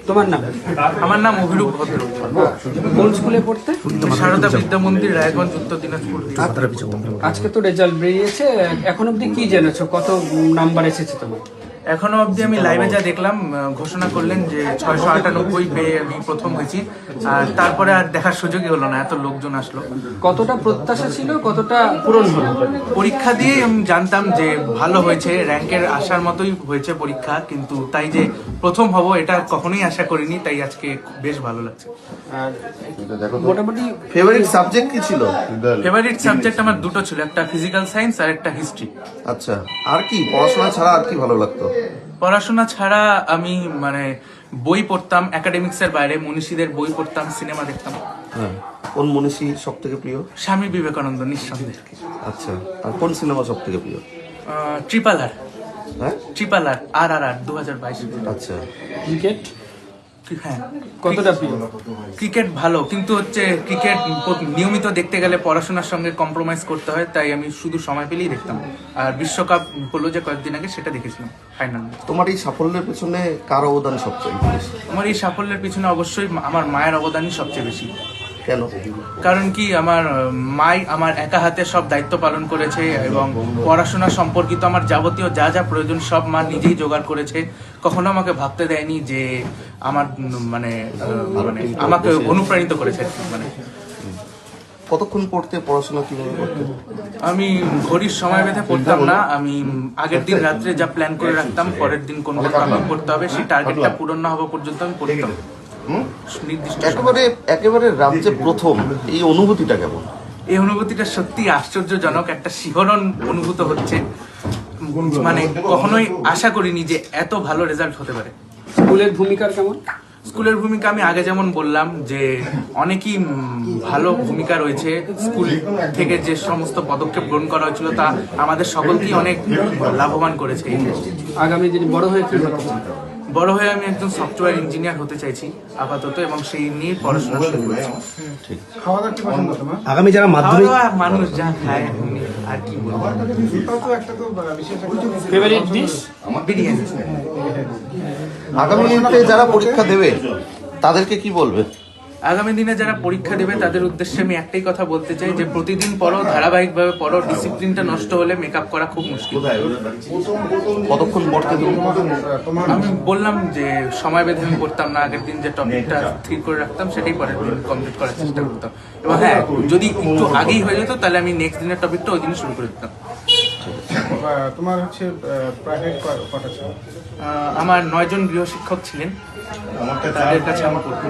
তোমার নাম? আমার নাম অভিরূপ ভদ্র। কোন স্কুলে পড়তে? সারদা বিদ্যা মন্দির, রায়গঞ্জ, উত্তর দিনাজপুর। আজকে তো রেজাল্ট বেরিয়েছে, এখন অবধি কি জেনেছো, কত নাম্বার এসেছে তোমার? এখনো অবধি আমি লাইভে যা দেখলাম, ঘোষণা করলেন যে 698 পেয়ে আমি প্রথম হয়েছি। আর তারপরে আর দেখার সুযোগই হলো না, এত লোকজন আসলো। কতটা প্রত্যাশা ছিল, কতটা পূরণ হলো? পরীক্ষা দিয়ে আমি জানতাম যে ভালো হয়েছে, র্যাঙ্কের আসার মতোই হয়েছে পরীক্ষা, কিন্তু তাই যে প্রথম হব এটা কখনোই আশা করিনি, তাই আজকে বেশ ভালো লাগছে। আর মোটামুটি ফেভারিট সাবজেক্ট কি ছিল? ফেভারিট সাবজেক্ট আমার দুটো ছিল, একটা ফিজিক্যাল সায়েন্স আর একটা হিস্ট্রি। আচ্ছা, আর কি পড়াশোনা ছাড়া আর কি ভালো লাগতো? পড়াশোনা ছাড়া আমি বই পড়তাম, একাডেমিক্সের বাইরে মনীষীদের বই পড়তাম, সিনেমা দেখতাম। হ্যাঁ, কোন মনীষী সব থেকে প্রিয়? স্বামী বিবেকানন্দ, নিঃসন্দেহে। আচ্ছা, আর কোন সিনেমা সব থেকে প্রিয়? ট্রিপল আর। হ্যাঁ, ট্রিপল আর, আর 2022। আচ্ছা। ক্রিকেট হ্যাঁ, কতটা প্রিয়? ক্রিকেট ভালো, কিন্তু হচ্ছে ক্রিকেট নিয়মিত দেখতে গেলে পড়াশোনার সঙ্গে কম্প্রোমাইজ করতে হয়, তাই আমি শুধু সময় পেলেই দেখতাম। আর বিশ্বকাপ হলো যে কয়েকদিন আগে, সেটা দেখেছিলাম ফাইনাল। তোমার এই সাফল্যের পেছনে কার অবদান সবচেয়ে বেশি? আমার এই সাফল্যের পিছনে অবশ্যই আমার মায়ের অবদানই সবচেয়ে বেশি। কেন? কারণ কি, আমার মাই আমার একা হাতে সব দায়িত্ব পালন করেছে, এবং পড়াশোনা সম্পর্কিত আমার যাবতীয় যা যা প্রয়োজন সব মা নিজেই জোগাড় করেছে। কখনো আমাকে ভাবতে দেয়নি যে আমার আমাকে অনুপ্রাণিত করেছে মানে। কতক্ষণ পড়তে, পড়াশোনা কিভাবে করতে? আমি ঘড়ির সময় বেঁধে পড়তাম না, আমি আগের দিন রাত্রে যা প্ল্যান করে রাখতাম, পরের দিন কোন টপিক পড়তে হবে, সেই টার্গেটটা পূরণ না হওয়া পর্যন্ত আমি পড়তাম নির্দিষ্ট। একেবারে রাজ্যে প্রথম, এই অনুভূতিটা কেমন? এই অনুভূতিটা সত্যি আশ্চর্যজনক, একটা শিহরণ অনুভূত হচ্ছে। মানে কখনোই আশা করিনি যে এত ভালো রেজাল্ট হতে পারে। স্কুলের ভূমিকার কেমন? স্কুলের ভূমিকা আমি আগে যেমন বললাম যে অনেকই ভালো ভূমিকা রয়েছে। স্কুল থেকে যে সমস্ত পদক্ষেপ গ্রহণ করা হয়েছিল তা আমাদের সকলকেই অনেক লাভবান করেছে। আগামী দিনে বড় হয়ে কি হতে চাও? বড় হয়ে আমি একজন সফটওয়্যার ইঞ্জিনিয়ার হতে চাইছি আপাতত, এবং সেই নিয়ে পড়াশোনা শুরু করেছি। আগামী যারা মাধ্যমিক মানুষ যা খায় আর কি বলবো, ফেভারিট ডিশ? বিরিয়ানি। আগামীতে যারা পরীক্ষা দেবে তাদেরকে কি বলবে? আগামী দিনে যারা পরীক্ষা দেবে তাদের উদ্দেশ্যে আমি একটাই কথা বলতে চাই যে প্রতিদিন পড়ো, ধারাবাহিকভাবে পড়ো। ডিসিপ্লিনটা নষ্ট হলে মেকআপ করা খুব মুশকিল। কতক্ষণ পড়তে দেবে? আমি বললাম যে সময় বেঁধে আমি পড়তাম না, আগের দিন যে টপিকটা স্থির করে রাখতাম সেটাই পরের দিন কমপ্লিট করার চেষ্টা করতাম। এবং হ্যাঁ, যদি একটু আগেই হয়ে যেত তাহলে আমি নেক্সট দিনের টপিকটা ওই দিনই শুরু করে দিতাম। তোমার হচ্ছে প্রাইভেট কটা ছিল? আমার 9 জন গৃহশিক্ষক ছিলেন, তাদের কাছে আমার পড়তে